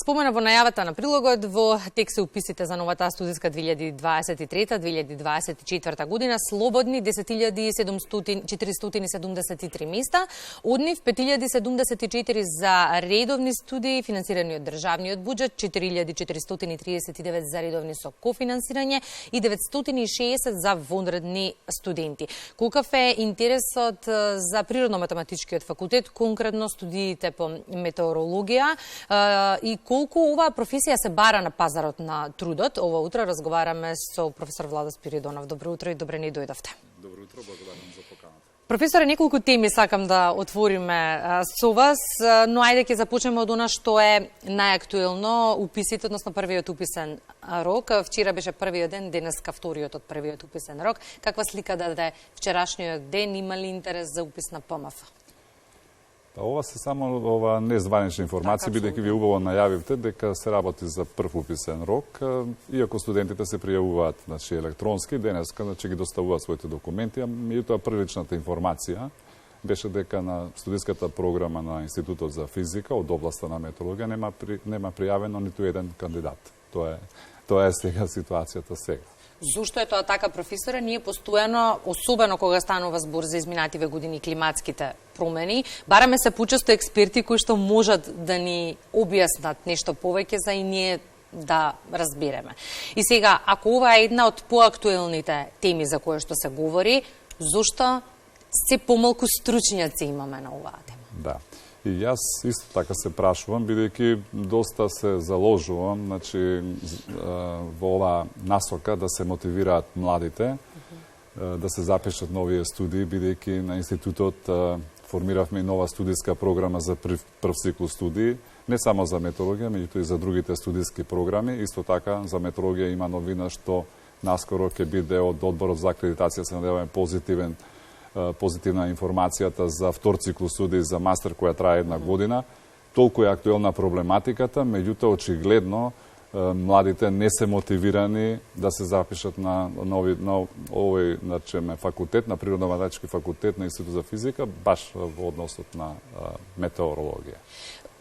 Спомена во најавата на прилогот, во текст се уписите за новата студиска 2023-2024 година слободни 10.473 места, од нив 5.074 за редовни студии финансирани од државниот буџет, 4.439 за редовни со кофинансирање и 960 за вонредни студенти. Колкав е интересот за природно-математичкиот факултет, конкретно студиите по метеорологија и колку оваа професија се бара на пазарот на трудот? Ова утро разговараме со професор Владо Спиридонов. Добро утро и добре ни дојдовте. Добро утро, благодарам за поканата. Професоре, неколку теми сакам да отвориме со вас, но ајде ќе започнеме од она што е најактуелно, уписите, односно првиот уписен рок. Вчера беше првиот ден, денеска вториот од првиот уписен рок. Каква слика даде вчерашниот ден? Има ли интерес за упис на ПМФ? Ова се само незванична информација, бидејќи ви убаво најавивте дека се работи за прв уписен рок, иако студентите се пријавуваат електронски, денеска ги доставуваат своите документи, а меѓутоа првичната информација беше дека на студиската програма на Институтот за физика од областа на метеорологија нема пријавено ниту еден кандидат. Тоа е сега ситуацијата сега. Зошто е тоа така, професоре? Ние постојано, особено кога станува збор за изминативе години климатските промени, бараме се почесто експерти кои што можат да ни објаснат нешто повеќе за и ние да разбереме. И сега, ако ова е една од поактуелните теми за кои што се говори, зошто се помалку стручњаци имаме на оваа тема? Да. И јас исто така се прашувам, бидејќи доста се заложувам во оваа насока да се мотивираат младите, да се запишат нови студии, бидејќи на Институтот формиравме нова студиска програма за прв цикл студии, не само за метеорологија, меѓутоа и за другите студиски програми. Исто така, за метеорологија има новина што наскоро ќе биде од Одборот за акредитација, се надеваме позитивна информацијата за втор цикл студии за мастер која трае една година. Толку е актуелна проблематиката, меѓутоа очигледно младите не се мотивирани да се запишат на овој факултет, на природно-математички факултет на Институт за физика, баш во односот на метеорологија.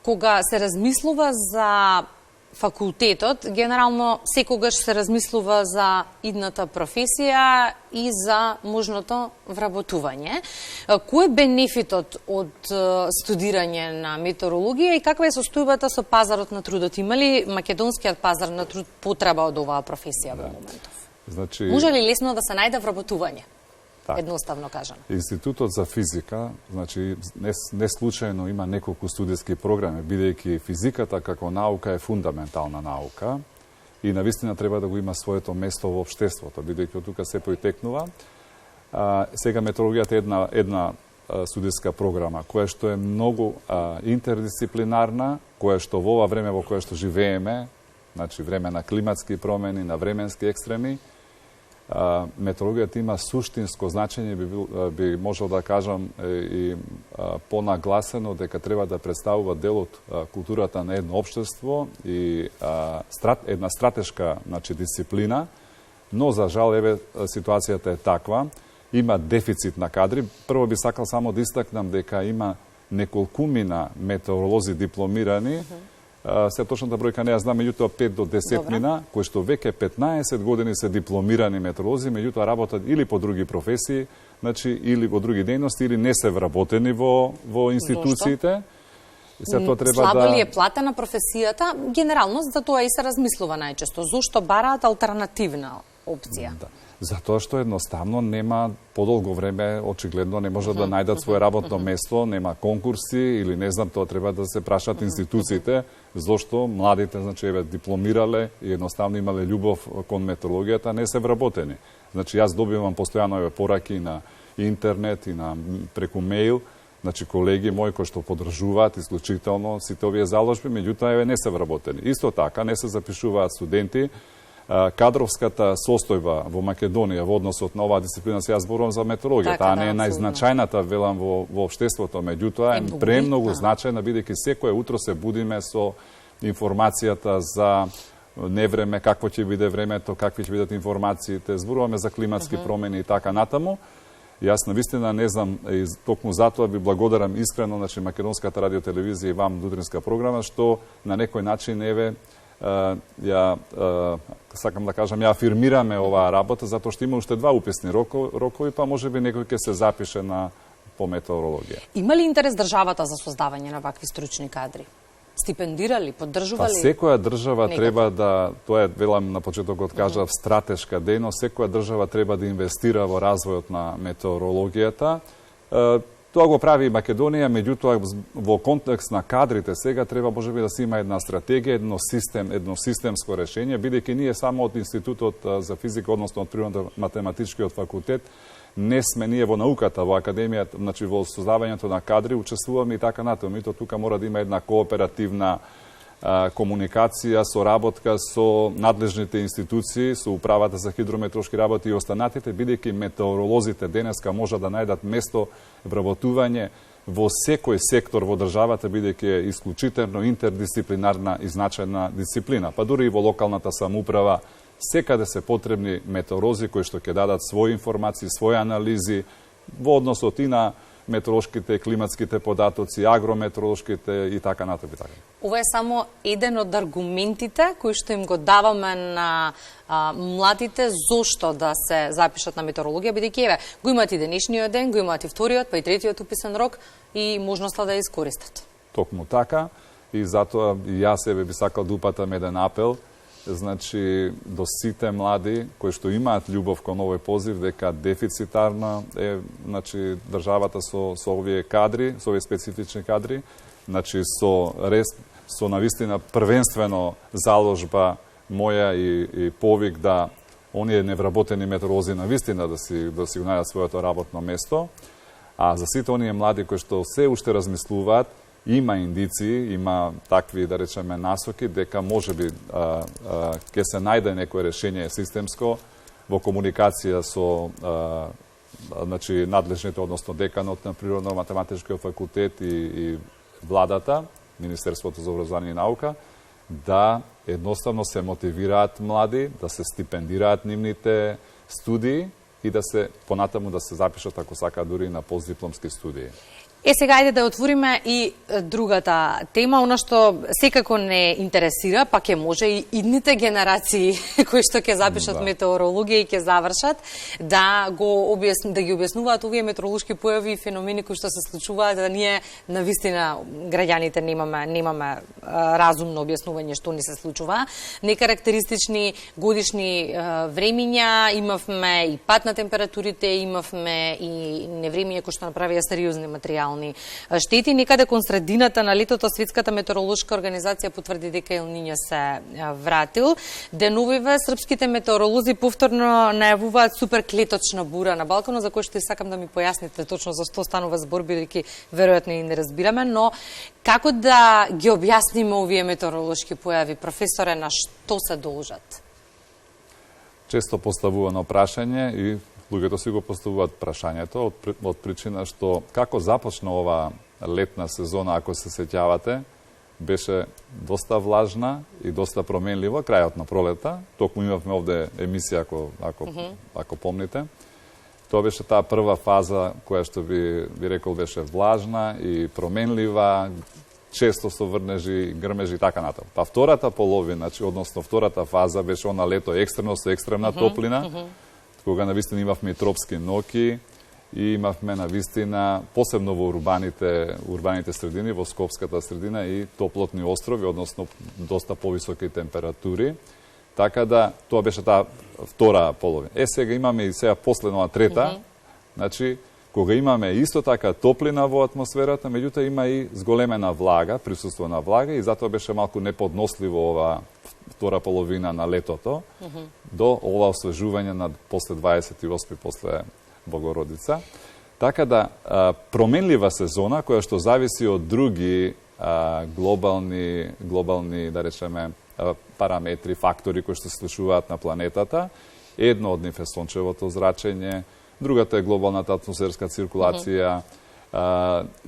Кога се размислува за факултетот, генерално секогаш се размислува за идната професија и за можното вработување. Кој е бенефитот од студирање на метеорологија и каква е состојбата со пазарот на трудот? Има ли македонскиот пазар на труд потреба од оваа професија во моментов? Може ли лесно да се најде вработување? Едноставно кажано. Институтот за физика, не случајно има неколку студиски програми, бидејќи физиката како наука е фундаментална наука и навистина треба да го има своето место во општеството, бидејќи од тука се поитекнува. Сега метеорологијата е една студиска програма, која што е многу интердисциплинарна, која што во ова време во кое што живееме, време на климатски промени, на временски екстреми, метеорологијата има суштинско значење, би можел да кажам и понагласено дека треба да представува дел од културата на едно општество и една стратешка дисциплина, но за жал ситуацијата е таква, има дефицит на кадри. Прво би сакал само да истакнам дека има неколкумина метеоролози дипломирани, се точната бројка не ја знам, меѓутоа 5 до 10 мина, кои што веќе 15 години се дипломирани метеоролози, меѓутоа работат или по други професии, или во други дејности, или не се вработени во институциите. Слабо ли е платена професијата? Генерално, за тоа и се размислува најчесто. Зошто бараат алтернативна опција? Затоа што едноставно нема подолго време, очигледно не може да најдат свое работно место, нема конкурси или не знам, тоа треба да се прашат институциите, зошто младите, дипломирале и едноставно имале љубов кон метеорологијата, не се вработени. Јас добивам постојано пораки на интернет и преку мејл, колеги мои кои што подржуваат исклучително сите овие заложби, меѓутоа не се вработени. Исто така не се запишуваат студенти. Кадровската состојба во Македонија во односот на оваа дисциплина, сега зборувам за метеорологија, таа не е најзначајната, велам, во општеството, меѓутоа е премногу значајна, бидејќи секое утро се будиме со информацијата за невреме, какво ќе биде времето, какви ќе бидат информациите, зборуваме за климатски промени и така натаму. Јас навистина не знам, и токму затоа ви благодарам искрено, значи Македонската радиотелевизија и вам дутринска програма, што на некој начин сакам да кажам, ја афирмираме оваа работа, затоа што има уште 2 уписни рокови, па можеби некој ќе се запише по метеорологија. Има ли интерес државата за создавање на вакви стручни кадри? Стипендирали, поддржували? Па секоја држава треба да, тоа велам на почетокот кажав, стратешка дејност, секоја држава треба да инвестира во развојот на метеорологијата. Тоа го прави и Македонија, меѓутоа во контекст на кадрите сега треба можеби да се има една стратегија, едно системско решение, бидејќи ние само од Институтот за физика, односно од Природно-математичкиот факултет, не сме ние во науката, во академијата, значи во создавањето на кадри, учествуваме и така натаму. И тука мора да има една кооперативна комуникација, соработка со надлежните институции, со управата за хидрометеоролошки работи и останатите, бидејќи метеоролозите денеска може да најдат место вработување во секој сектор во државата, бидејќи е исклучително интердисциплинарна и значајна дисциплина. Па дури и во локалната самоуправа секаде се потребни метеорози кои што ќе дадат своји информации, своји анализи во односот и на метеоролошките, климатските податоци, агрометеоролошките и така натаму. Ова е само еден од аргументите кои што им го даваме на младите зошто да се запишат на метеорологија, бидејќи еве го имаат и денешниот ден, го имаат и вториот, па и третиот уписен рок и можноста да ја искористат. Токму така, и затоа и јас себе би сакал да упатам еден апел, значи до сите млади кои што имаат љубов кон овој позив, дека дефицитарна е, значи државата со овие кадри, со овие специфични кадри, значи со навистина првенствено заложба моја и повик да оние невработени метеоролози навистина да си го најдат своето работно место, а за сите оние млади кои што се уште размислуваат, има индиции, има такви, да речеме, насоки, дека можеби ќе се најде некој решение системско во комуникација со значи, надлежните, односно деканот на Природно-математичкиот факултет и владата, Министерството за образование и наука, да едноставно се мотивираат млади, да се стипендираат нивните студии и да се понатаму да се запишат, ако сака, дури на постдипломски студии. Сега ајде да отвориме и другата тема, она што секако не интересира, па ќе може и идните генерации кои што ќе запишат метеорологија и ќе завршат, да ги објаснуваат овие метеоролошки појави и феномени кои што се случуваат, да ние навистина граѓаните немаме разумно објаснување што ни се случува. Некарактеристични годишни времиња, имавме и пад на температурите, имавме и невремиња кои што направија сериозни материјали штети. Некаде кон средината на летото Светската метеоролошка организација потврди дека Ел Нињо се вратил. Деновиве српските метеоролози повторно најавуваат супер клеточна бура на Балканот, за кој што сакам да ми појасните точно за што станува збор, бидејќи веројатно и не разбираме, но како да ги објасниме овие метеоролошки појави, професоре, на што се должат? Често поставувано прашање и луѓето си го поставуваат прашањето од причина што како започна ова летна сезона, ако се сеќавате, беше доста влажна и доста променлива, крајот на пролета. Токму имавме овде емисија, ако помните. Тоа беше таа прва фаза која што би рекол беше влажна и променлива, често со врнежи, грмежи и така натаму. Па втората половина, односно втората фаза беше она лето екстремно со екстремна топлина, кога навистина имавме и тропски ноќи и имавме навистина, посебно во урбаните средини, во Скопската средина и топлотни острови, односно доста повисоки температури. Така да, тоа беше таа втора половина. Сега имаме и сега последна трета, значи, кога имаме исто така топлина во атмосферата, меѓутоа има и зголемена влага, присуство на влага и затоа беше малку неподносливо ова втора половина на летото, до ова освежување на после 28 после Богородица. Така да, променлива сезона, која што зависи од други глобални, да речеме, параметри, фактори кои што се случуваат на планетата. Едно од нив е сончевото зрачење, другата е глобалната атмосферска циркулација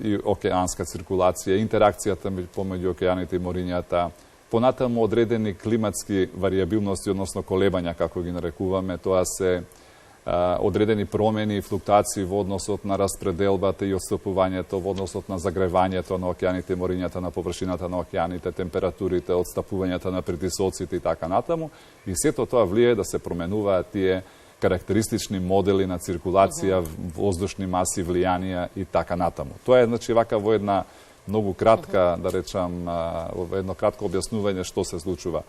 и океанска циркулација, интеракцијата помеѓу океаните и морињата, понатаму одредени климатски варијабилности, односно колебања, како ги нарекуваме, тоа се одредени промени и флуктуации во односот на распределбата и отстапувањето, во односот на загревањето на океаните, морињата на површината на океаните, температурите, отстапувањата на притисоците и така натаму. И сето тоа влие да се променуваат тие карактеристични модели на циркулација, воздушни маси, влијанија и така натаму. Тоа е, значи, вака во една многу кратка, да речам, во едно кратко објаснување што се случува.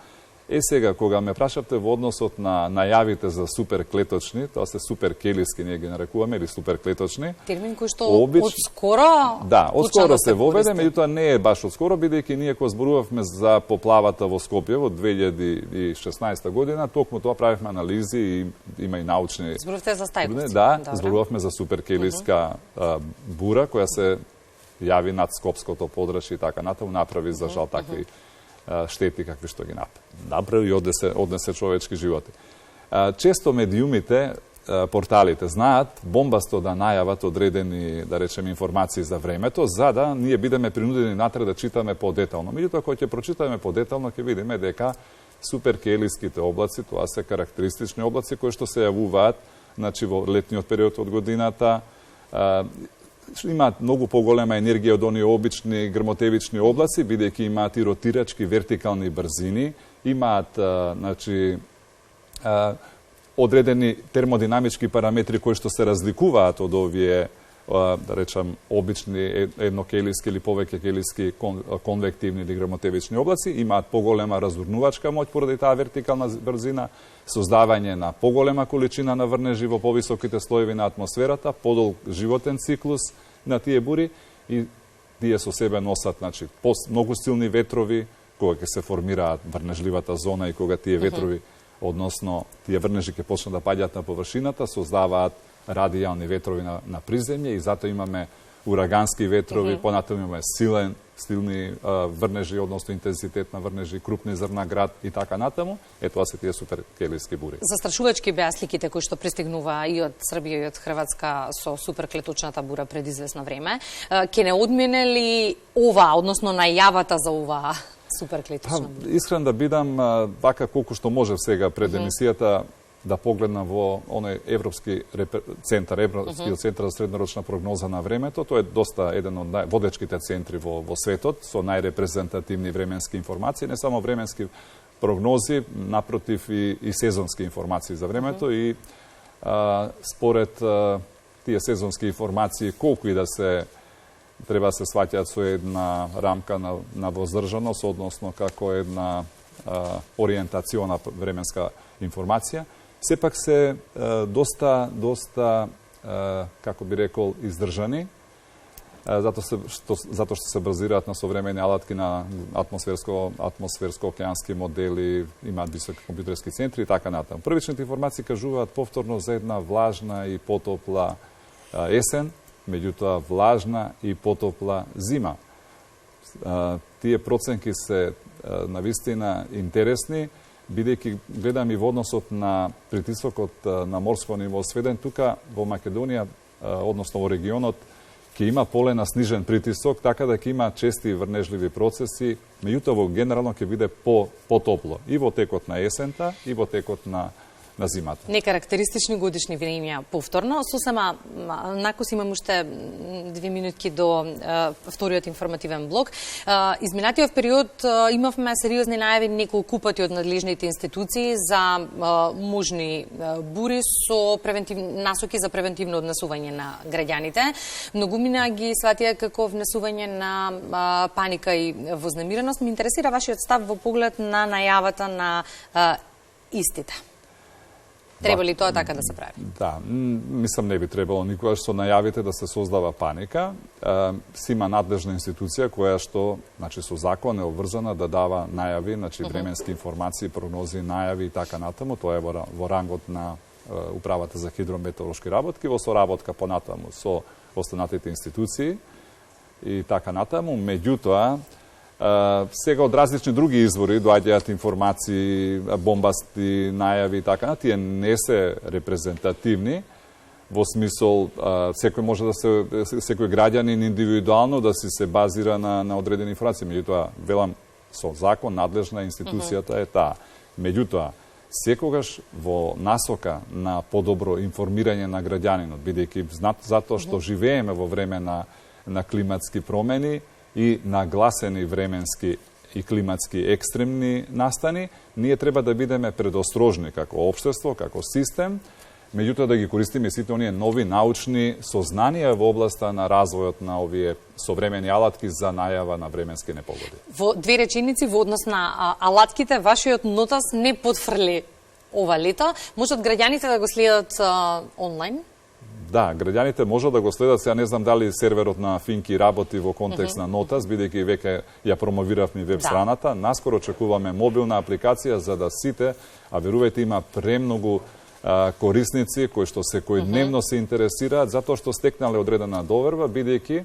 Сега, кога ме прашавте во односот на најавите за суперклеточни, тоа се суперкелиски, ние ги нарекуваме, или суперклеточни. Термин кој што одскоро... Да, одскоро се воведе, меѓутоа не е баш одскоро, бидејќи ние кога зборувавме за поплавата во Скопје во 2016 година, токму тоа правевме анализи и има и научни... Зборувавте за Стајковци. Да, зборувавме за суперкелиска бура, која се јави над Скопското подрачје и така натаму, направи за жал такви штети какви што ги направи и однесе човечки животи. Често медиумите, порталите знаат бомбасто да најават одредени, да речем, информации за времето, за да ние бидеме принудени натре да читаме подетално. Меѓутоа, кога ќе прочитаме подетално, ќе видиме дека суперкелиските облаци, тоа се карактеристични облаци кои што се јавуваат, значи во летниот период од годината, имаат многу поголема енергија од оние обични грмотевични облаци, бидејќи имаат и ротирачки вертикални брзини, имаат, значи, одредени термодинамички параметри кои што се разликуваат од овие, да речам, обични еднокелиски или повеќе келиски конвективни или грмотевични облаци, имаат поголема разурнувачка моќ поради таа вертикална брзина, создавање на поголема количина на врнежи во повисоките слоеви на атмосферата, подолг животен циклус на тие бури и тие со себе носат, значи, многу силни ветрови, кога ќе се формираат врнежливата зона и кога тие ветрови, односно тие врнежи ќе почнат да паѓаат на површината, создаваат радијални ветрови на приземје и затоа имаме урагански ветрови, понатаму имаме силни врнежи, односно интензитет на врнежи, крупни зрна град и така натаму. Тоа се тие суперкелиски бури. Застрашувачки беа сликите кои што пристигнува и од Србија и од Хрватска со суперклеточната бура пред известно време. Ке не одмине ли ова, односно најавата за ова суперклеточна бура? Искрен да бидам, вака колку што можев сега пред емисијата, да погледнам во оној Европскиот центар за среднорочна прогноза на времето. Тоа е доста еден од водечките центри во светот, со најрепрезентативни временски информации, не само временски прогнози, напротив и сезонски информации за времето и според тие сезонски информации, колку и да се треба да се сваќаат со една рамка на воздржаност, односно како една ориентациона временска информација, сепак се доста, како би рекол, издржани, затоа што се базираат на современи алатки на атмосферско-океански модели, имаат високи компјутерски центри и така натаму. Првичните информации кажуваат повторно за една влажна и потопла есен, меѓутоа влажна и потопла зима. Тие проценки се навистина интересни, бидејќи гледам и во односот на притисокот на морско ниво сведен, тука во Македонија, односно во регионот, ќе има поле на снижен притисок, така да ќе има чести врнежливи процеси, меѓутоа во генерално ќе биде потопло и во текот на есента и во текот на зимата. Некарактеристични годишни времења повторно. Сосема накос имам уште 2 минутки до вториот информативен блок. Изминатиот период имавме сериозни најави неколку пати од надлежните институции за можни бури со насоки за превентивно однесување на граѓаните. Многумина ги сватија како внесување на паника и вознемиреност. Ме интересира вашиот став во поглед на најавата на истите. Треба ли тоа така да се прави? Да, мислам не би требало никогаш со најавите да се создава паника. Си има надлежна институција која што, значи, со закон е обврзана да дава најави, значи временски информации, прогнози, најави и така натаму. Тоа е во рангот на Управата за хидрометеоролошки работки, во соработка понатаму со останатите институции и така натаму. Меѓутоа, сега од различни други извори доаѓаат информации, бомбасти, најави и така на, тие не се репрезентативни, во смисол секој може да секој граѓанин индивидуално да се базира на одредени информации, меѓутоа велам со закон надлежна институцијата е таа. Меѓутоа, секогаш во насока на подобро информирање на граѓанинот, бидејќи затоа што живееме во време на климатски промени и нагласени временски и климатски екстремни настани, ние треба да бидеме предострожни како општество, како систем, меѓутоа да ги користиме сите оние нови научни сознанија во областа на развојот на овие современи алатки за најава на временски непогоди. Во две реченици во однос на алатките, вашиот нотас не потфрли ова лето. Можат граѓаните да го следат онлайн? Да, граѓаните можат да го следат. Сега не знам дали серверот на Финки работи во контекст на Нотас, бидејќи веќе ја промовиравме веб страната. Наскоро очекуваме мобилна апликација за да сите, а верувајте има премногу корисници кои што секојдневно се интересираат затоа што стекнале одредена доверба, бидејќи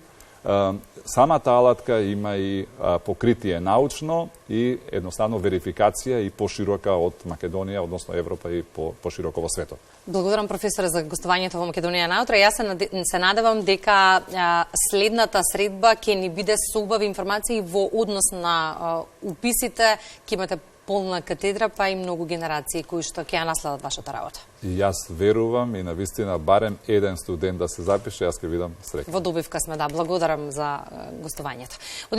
самата алатка има и покритие научно и едноставно верификација и поширока од Македонија, односно Европа и пошироко во светот. Благодарам професоре за гостувањето во Македонија наутро. Јас се надевам дека следната средба ќе ни биде со убави информации во однос на уписите, ќе имате полна катедра, па и многу генерации кои што ќе ја наследат вашата работа. И јас верувам и навистина барем еден студент да се запише, јас ќе видам среќа. Во добивка сме, да. Благодарам за гостувањето.